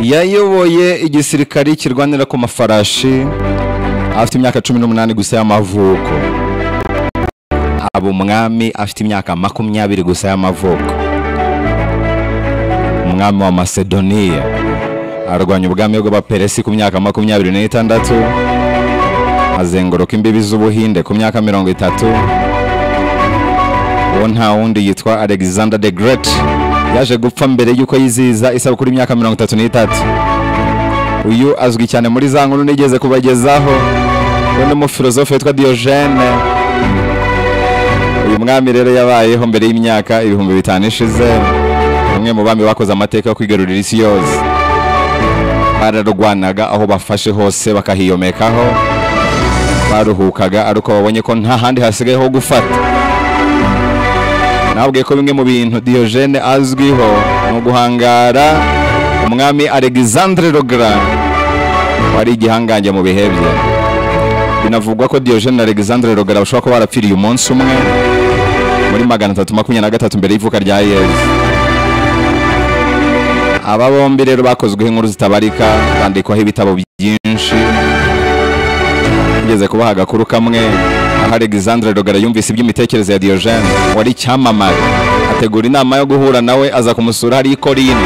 yayoboye igisirikari kirwanira ku mafarashi afite imyaka 18 gusa y'amavuko. Abo umwami afite imyaka 20 gusa y'amavuko. Umwami wa Macedonia arwanya ubwami bw'Abaperesi ku myaka 26, azenguruka imbibi z'Ubuhinde ku myaka 30. Uwo nta wundi yitwa Alexander the Great, yaje gupfa mbere yuko yiziza isabukuru imyaka 33. Uyu azwi cyane muri za nkuru nigeze kubagezaho, we mu filozofe yitwa Diogene. Uyu mwami rero yabayeho mbere y'imyaka 5000 ishize, umwe mu bami bakoze amateka yo kwigarurira isi yose. Bararwanaga aho bafashe hose bakahiyomekaho, baruhukaga ariko babonye ko nta handi hasigaye ho gufata. Nabwiye ko bimwe mu bintu Diogene azwiho no guhangara umwami Alexandre le Grand wari igihangange mu bihe bye. Binavugwa ko Diogene na Alexandre le Grand bashobora kuba barapfiriye umunsi umwe muri 323 mbere y'ivuka rya Yesu. Aba bombi rero bakozweho inkuru zitabarika, bandikwaho ibitabo byinshi. Ngeze kubaha agakuru kamwe, aho Alexandre le Grand yumvise iby'imitekerereze ya Diogene wari icyamamare, ategura inama yo guhura nawe, aza kumusura hari i Korinto.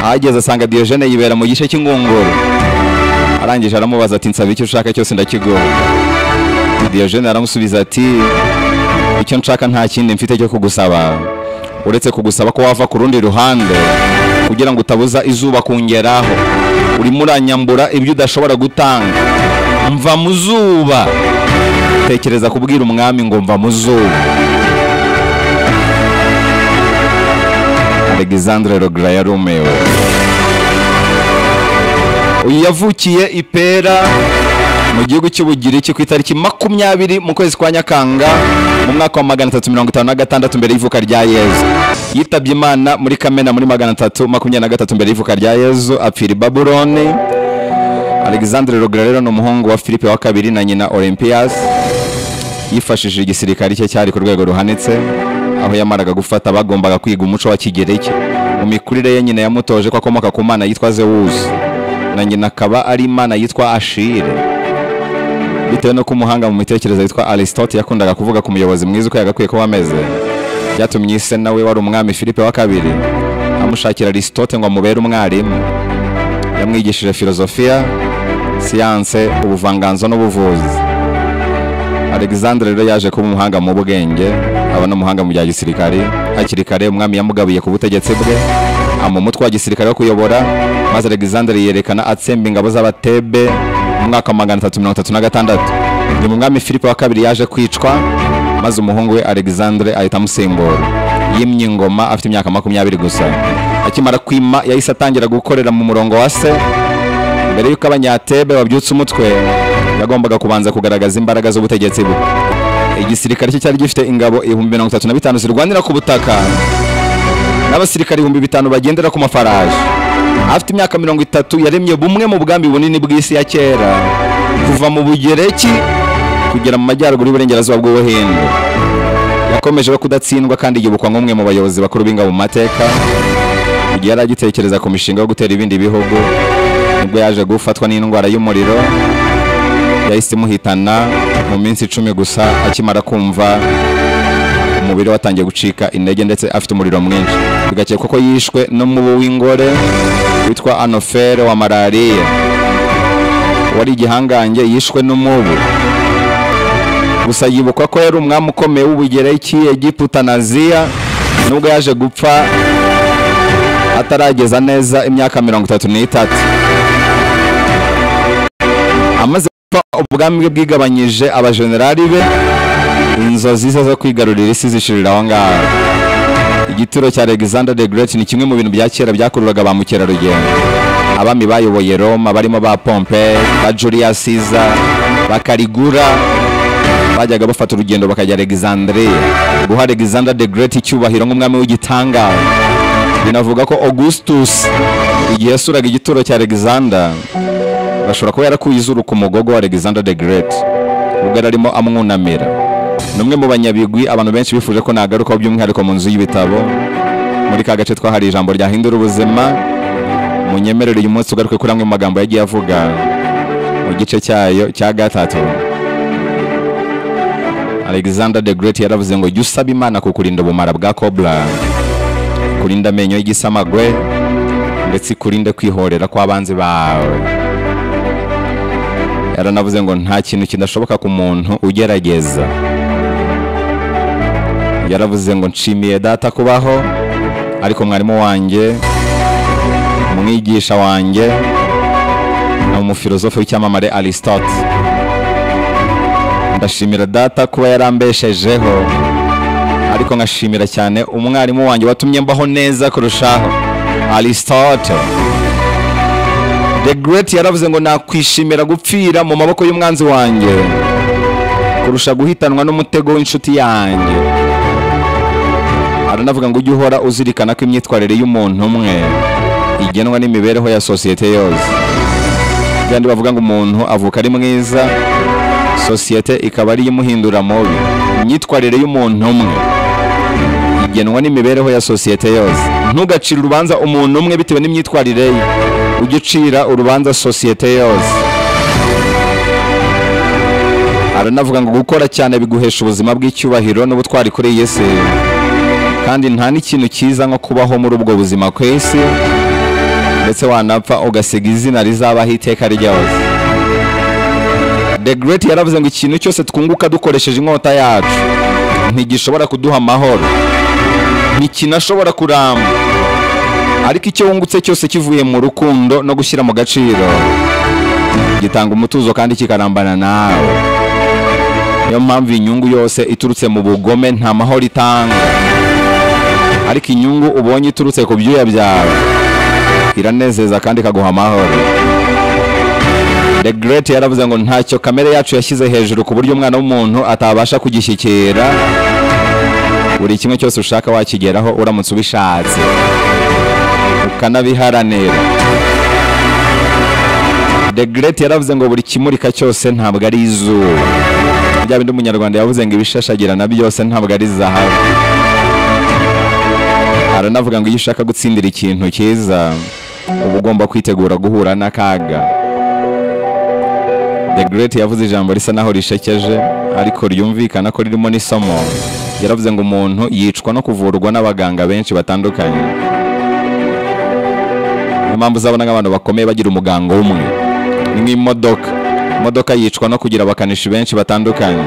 Ahageze asanga Diogene yibera mu gice cy'ingunguru. Arangije aramubaza ati nsaba icyo ushaka cyose ndakiguha. Diogene aramusubiza ati icyo nshaka nta kindi mfite cyo kugusaba, uretse kugusaba ko wava ku rundi ruhande kugira ngo utabuza izuba kungeraho. Urimo uranyambura ibyo udashobora gutanga. Mva mu zuba. Tekereza kubwira umwami ngo mva mu zuba. Alexandre le Grand yarumewe. Uyu yavukiye Ipera mu gihugu cy'Ubugiriki ku itariki 20 mu kwezi kwa Nyakanga mu mwaka wa 356 mbere y'ivuka rya Yesu. Yitabye Imana muri Kamena muri 323 mbere y'ivuka rya Yesu, apfira i Babuloni. Alexandre le Grand rero ni umuhungu wa Philippe wa kabiri na nyina Olympias. Yifashishije igisirikari cye cyari ku rwego ruhanitse, aho yamaraga gufata bagombaga kwiga umuco wa Kigereki. Mu mikurire ye nyina yamutoje ko akomoka ku mana yitwa Zeus, na nyina akaba ari imana yitwa Ashire. Bitewe no kumuhanga mu mitekerereze yitwa Aristote yakundaga kuvuga ku muyobozi mwiza uko yagakwiye ko wameze, byatumye ise nawe wari umwami Philippe wa kabiri amushakira Aristote ngo amubere umwarimu. Yamwigishije filozofiya, siyanse, ubuvanganzo n'ubuvuzi. Alexandre rero yaje kuba umuhanga mu bwenge, aba n'umuhanga mu bya gisirikari. Hakiri kare umwami yamugabiye ku butegetsi bwe, mu mutwe wa gisirikare wo kuyobora, maze Alexandre yerekana atsemba ingabo z'Abatebe mu mwaka wa 336. Ni umwami Philippe wa kabiri yaje kwicwa, maze umuhungu we Alexandre ahita amusimbura. Yimye ingoma afite imyaka 20 gusa. Akimara kwima yahise atangira gukorera mu murongo wa se. Mbere yuko Abanyatebe babyutse umutwe, yagombaga kubanza kugaragaza imbaraga z'ubutegetsi bwe. Igisirikare cye cyari gifite ingabo 35,000 zirwanira ku butaka, n'abasirikari 5,000 bagendera ku mafarashi. Afite imyaka 30 yaremye bumwe mu bwami bunini bw'isi ya kera, kuva mu Bugereki kugera mu majyaruguru y'uburengerazuba bw'Ubuhinde. Yakomeje kudatsindwa kandi yibukwa nk'umwe mu bayobozi bakuru b'ingabo mu mateka. Igihe yari agitekereza ku mishinga yo gutera ibindi bihugu, nibwo yaje gufatwa n'indwara y'umuriro. Yahise imuhitana mu minsi 10 gusa, akimara kumva umubiri watangiye gucika intege ndetse afite umuriro mwinshi. Bigakekwa ko yishwe n'umubu w'ingore witwa Anofere wa malaria. Wari igihangange yishwe n'umubu. Gusa yibukwa ko yari umwami ukomeye w'Ubugereki, Egiputa na Aziya, nubwo yaje gupfa atarageza neza imyaka 33. Amaze gupfa ubwami bwe bwigabanyije abajenerali be, inzozi ze zo kwigarurira isi zishirira aho ngaho. Igituro cya Alexander the Great ni kimwe mu bintu bya kera byakururaga ba mukerarugendo. Abami bayoboye Roma barimo ba Pompey, ba Julius Caesar, ba Caligula bajyaga bafata urugendo bakajya Alexandria guha Alexander the Great icyubahiro nk'umwami w'igitangaza. Binavuga ko Augustus igihe yasuraga igituro cya Alexander, bashobora kuba yarakuye izuru ku mugogo wa Alexander the Great ubwo yarimo amwunamira. Numwe mu banyabigwi abantu benshi bifuje ko nagaruka by'umwihariko mu nzu y'ibitabo muri ka gace twahari ijambo ryahindura ubuzima. munyemerere uyu munsi ugaruke kuri amwe mu magambo yagiye avuga mu gice cyayo cya gatatu. Alexander the Great yaravuze ngo jya usaba Imana kukurinda ubumara bwa cobra, kurinda amenyo y'igisamagwe, ndetse kurinde kwihorera kw'abanzi bawe. Yaranavuze ngo nta kintu kidashoboka ku muntu ugerageza. Yaravuze ngo nshimiye data kubaho, ariko mwarimu wanjye, umwigisha wanjye na umufilozofe w'icyamamare Aristote. Ndashimira data kuba yarambeshejeho, ariko nkashimira cyane umwarimu wanjye watumye mbaho neza kurushaho, Aristote. The Great yaravuze ngo nakwishimira gupfira mu maboko y'umwanzi wanjye kurusha guhitanwa n'umutego w'inshuti yanjye. Aranavuga ngo ujye uhora uzirikana ko imyitwarire y'umuntu umwe igenwa n'imibereho ya sosiyete yose. Kandi bavuga ngo umuntu avuka ari mwiza, sosiyete ikaba ari imuhindura mubi. Imyitwarire y'umuntu umwe igenwa n'imibereho ya sosiyete yose. Ntugacire urubanza umuntu umwe bitewe n'imyitwarire ye, ujye ucira urubanza sosiyete yose. Aranavuga ngo gukora cyane biguhesha ubuzima bw'icyubahiro n'ubutwari kuri iyi si, kandi nta n'ikintu cyiza nko kubaho muri ubwo buzima ku isi, ndetse wanapfa ugasiga izina rizabaho iteka ryose. The Great yaravuze ngo ikintu cyose twunguka dukoresheje inkota yacu ntigishobora kuduha amahoro, ntikinashobora kuramba, ariko icyo wungutse cyose kivuye mu rukundo no gushyira mu gaciro gitanga umutuzo kandi kikarambana nawe. Niyo mpamvu inyungu yose iturutse mu bugome nta mahoro itanga, ariko inyungu ubonye iturutse ku byuya byawe iranezeza kandi ikaguha amahoro. The Great yaravuze ngo ntacyo kamere yacu yashyize hejuru ku buryo umwana w'umuntu atabasha kugishyikira. Buri kimwe cyose ushaka wakigeraho uramutse ubishatse ukanabiharanira. The Great yaravuze ngo buri kimurika cyose ntabwo ari izuba. Bya bindi umunyarwanda yavuze ngo ibishashagirana byose ntabwo ari zahabu. Aranavuga ngo iyo ushaka gutsindira ikintu cyiza uba ugomba kwitegura guhura n'akaga. The Great yavuze ijambo risa naho rishekeje ariko ryumvikana ko ririmo n'isomo. Yaravuze ngo umuntu yicwa no kuvurwa n'abaganga benshi batandukanye. Niyo mpamvu uzabona nk'abantu bakomeye bagira umuganga umwe. Ni nk'imodoka. Imodoka yicwa no kugira abakanishi benshi batandukanye.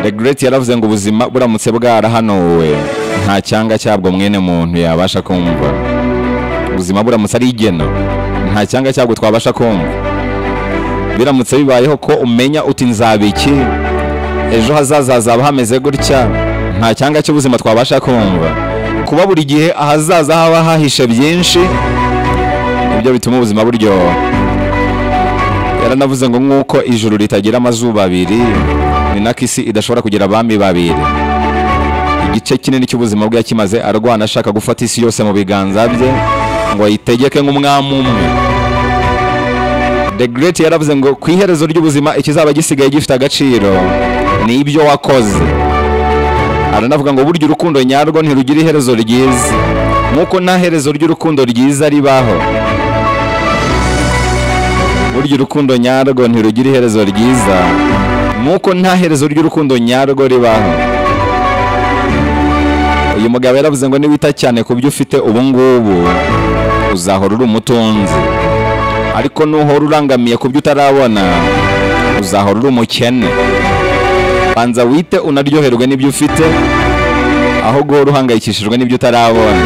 The Great yaravuze ngo ubuzima buramutse bwarahanuwe nta cyanga cyabwo mwene muntu yabasha kumva. Ubuzima buramutse ari igena nta cyanga cyabwo twabasha kumva. Biramutse bibayeho ko umenya uti nzabiki ejo hazaza hazaba hameze gutya, nta cyanga cy'ubuzima twabasha kumva. Kuba buri gihe ahazaza haba hahishe byinshi ibyo bituma ubuzima buryoha. Yaranavuze ngo nk'uko ijuru ritagira amazuba abiri ni nako isi idashobora kugira abami babiri. Igice kinini cy'ubuzima bwe yakimaze arwana ashaka gufata isi yose mu biganza bye ngo ayitegeke nk'umwami umwe. The Great yaravuze ngo ku iherezo ry'ubuzima ikizaba gisigaye gifite agaciro ni ibyo wakoze. Aranavuga ngo burya urukundo nyarwo ntirugira iherezo ryiza nk'uko nta herezo ry'urukundo ryiza ribaho. Burya urukundo nyarwo ntirugira iherezo ryiza nk'uko nta herezo ry'urukundo nyarwo ribaho. Uyu mugabo yaravuze ngo niwita cyane ku byo ufite ubu ngubu uzahora uri umutunzi, ariko nuhora urangamiye ku byo utarabona uzahora uri umukene. Banza wite unaryoherwe n'ibyo ufite aho guhora uhangayikishijwe n'ibyo utarabona.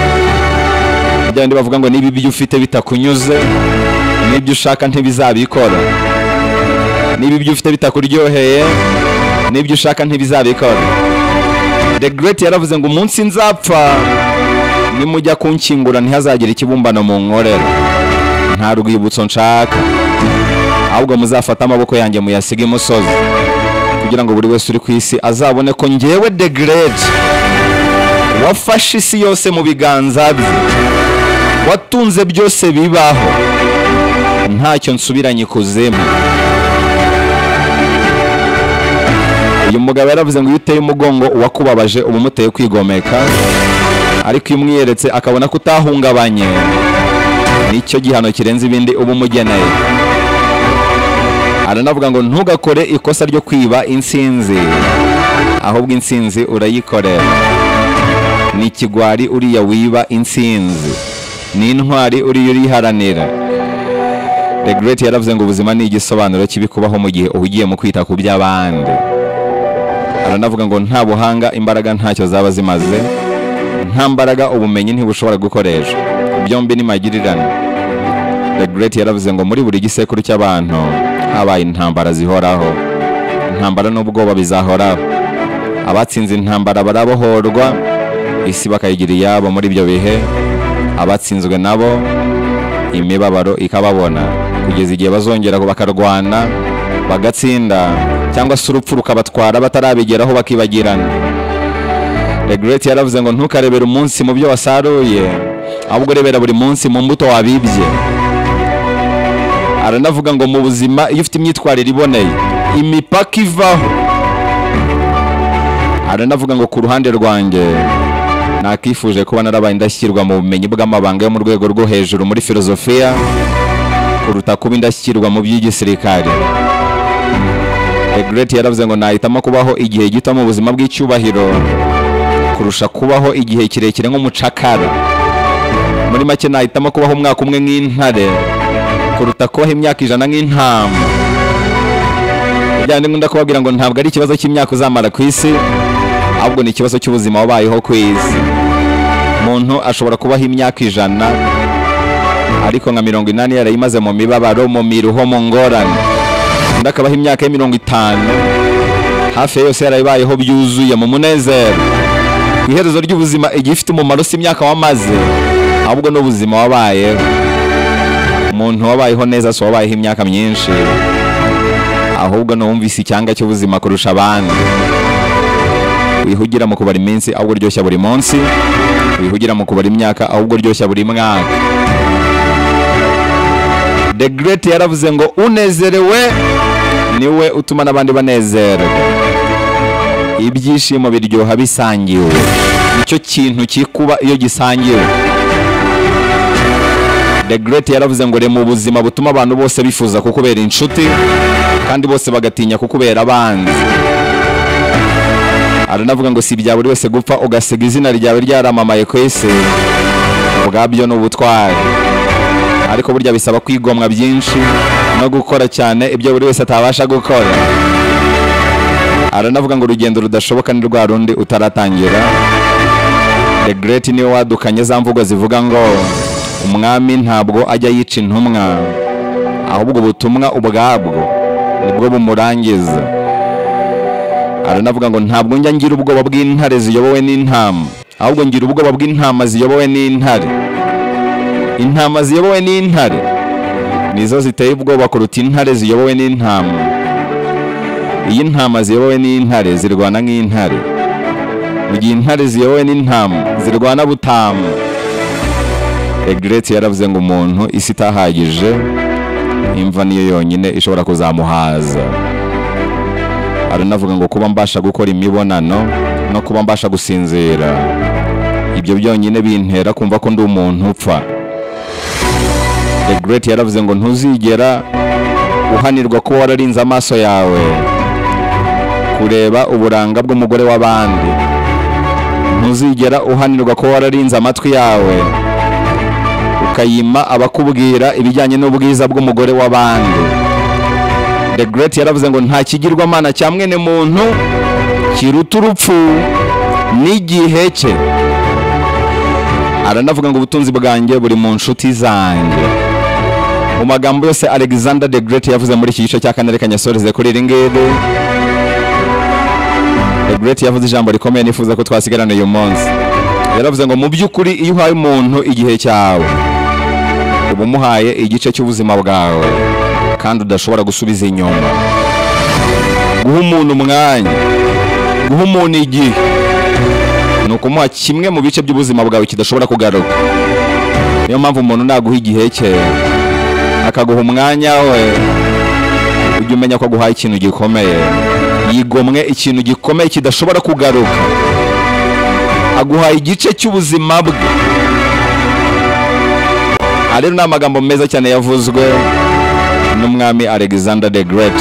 Byandi bavuga ngo niba ibyo ufite bitakunyuze n'ibyo ushaka ntibizabikora. Niba ibyo ufite bitakuryoheye n'ibyo ushaka ntibizabikora. The Great yaravuze ngo umunsi nzapfa nimujya kunkingura ntihazagira ikibumbano mu nkorera. Nta rwibutso nshaka, ahubwo muzafata amaboko yanjye muyasige imusozi kugira ngo buri wese uri ku isi azabone ko njyewe The Great wafashe isi yose mu biganza bye, watunze byose bibaho, ntacyo nsubiranye ikuzimu. Uyu mugabo yaravuze ngo iyo uteye umugongo uwakubabaje uba umuteye kwigomeka, ariko iyo umwiyeretse akabona ko utahungabanye, nicyo gihano kirenze ibindi uba umugeneye. Aranavuga ngo ntugakore ikosa ryo kwiba intsinzi, ahubwo intsinzi urayikorera. Ni ikigwari uriya wiba intsinzi, ni intwari uriya uriharanira. The Great yaravuze ngo ubuzima ni igisobanuro kibikubaho mu gihe uhugiye mu kwita ku by'abandi. Aranavuga ngo nta buhanga imbaraga ntacyo zaba zimaze, nta mbaraga ubumenyi ntibushobora gukoresha, byombi ni magirirane. The Great yaravuze ngo muri buri gisekuru cy'abantu habaye intambara zihoraho, intambara n'ubwoba bizahoraho. Abatsinze intambara barabohorwa, isi bakayigira iyabo muri ibyo bihe. Abatsinzwe nabo imibabaro ikababona kugeza igihe bazongera bakarwana bagatsinda, cyangwa se urupfu rukabatwara batarabigeraho bakibagirana. The Great yaravuze ngo ntukarebere umunsi mu byo wasaruye, ahubwo rebera buri munsi mu mbuto wabibye. Aranavuga ngo mu buzima iyo ufite imyitwarire iboneye imipaka ivaho. Aranavuga ngo ku ruhande rwanjye nakifuje kuba narabaye indashyikirwa mu bumenyi bw'amabanga yo mu rwego rwo hejuru muri filozofiya kuruta kuba indashyikirwa mu by'igisirikare. The Great yaravuze ngo nahitamo kubaho igihe gito mu buzima bw'icyubahiro kurusha kubaho igihe kirekire nk'umucakara. Muri make nahitamo kubaho umwaka umwe nk'intare kuruta kubaho imyaka 100 nk'intama. Bijyanye n'unda kubabwira ngo ntabwo ari ikibazo cy'imyaka uzamara ku isi, ahubwo ni ikibazo cy'ubuzima wabayeho ku isi. Umuntu ashobora kubaho imyaka 100 ariko nka 80 yarayimaze mu mibabaro, mu miruho, mu ngorane. Undi akabaho imyaka 50 hafi yose yarayibayeho byuzuye mu munezero. Iherezo ry'ubuzima igihe ifite umumaro si imyaka wamaze, ahubwo n'ubuzima wabayeho. Umuntu wabayeho neza so wabayeho imyaka myinshi, ahubwo n'uwumvise icyanga cy'ubuzima kurusha abandi. Wihugira mu kubara iminsi ahubwo ryoshya buri munsi, wihugira mu kubara imyaka ahubwo ryoshya buri mwaka. The Great yaravuze ngo unezerewe niwe utuma n'abandi banezerwa. Ibyishimo biryoha bisangiwe, nicyo kintu kikuba iyo gisangiwe. The Great yaravuze ngo rema ubuzima butuma abantu bose bifuza kukubera inshuti kandi bose bagatinya kukubera abanzi. Aranavuga ngo si ibya buri wese gupfa ugasiga izina ryawe ryaramamaye ku isi, ubwabyo n'ubutwari, ariko burya bisaba kwigomwa byinshi no gukora cyane ibyo buri wese atabasha gukora. Aranavuga ngo urugendo rudashoboka ni rwa rundi utaratangira. The Great niwe wadukanye za mvugo zivuga ngo umwami ntabwo ajya yica intumwa, ahubwo ubutumwa ubwabwo nibwo bumurangiza. Aranavuga ngo ntabwo njya ngira ubwoba bw'intare ziyobowe n'intama, ahubwo ngira ubwoba bw'intama ziyobowe n'intare. Intama ziyobowe n'intare nizo ziteye ubwoba kuruta intare ziyobowe n'intama. Iyi ntama ziyobowe n'intare zirwana nk'intare, mu gihe intare ziyobowe n'intama zirwana butamu. The Great yaravuze ngo umuntu isi itahagije, imva niyo yonyine ishobora kuzamuhaza. Aranavuga ngo kuba mbasha gukora imibonano no kuba mbasha gusinzira, ibyo byonyine bintera kumva ko ndi umuntu upfa. The Great yaravuze ngo ntuzigera uhanirwa kuba wararinze amaso yawe kureba uburanga bw'umugore w'abandi. Ntuzigera uhanirwa kuba wararinze amatwi yawe ukayima abakubwira ibijyanye n'ubwiza bw'umugore w'abandi. The Great yaravuze ngo nta kigirwamana cya mwene muntu kiruta urupfu n'igihe cye. Aranavuga ngo ubutunzi bwanjye buri mu nshuti zanjye. Mu magambo yose Alexander the Great yavuze muri iki gice cya kane, reka nyasoreze kuri iri ngiri. The Great yavuze ijambo rikomeye nifuza ko twasigarana uyu munsi. Yaravuze ngo mu by'ukuri iyo uhaye umuntu igihe cyawe uba umuhaye igice cy'ubuzima bwawe kandi udashobora gusubiza inyuma. Guha umuntu umwanya, guha umuntu igihe, ni ukumuha kimwe mu bice by'ubuzima bwawe kidashobora kugaruka. Niyo mpamvu umuntu naguha igihe cye akaguha umwanya we, ujye umenya ko aguhaye ikintu gikomeye. Yigomwe ikintu gikomeye kidashobora kugaruka. aguhaye igice cy'ubuzima bwe. Rero ni amagambo meza cyane yavuzwe n'umwami Alexander the Great.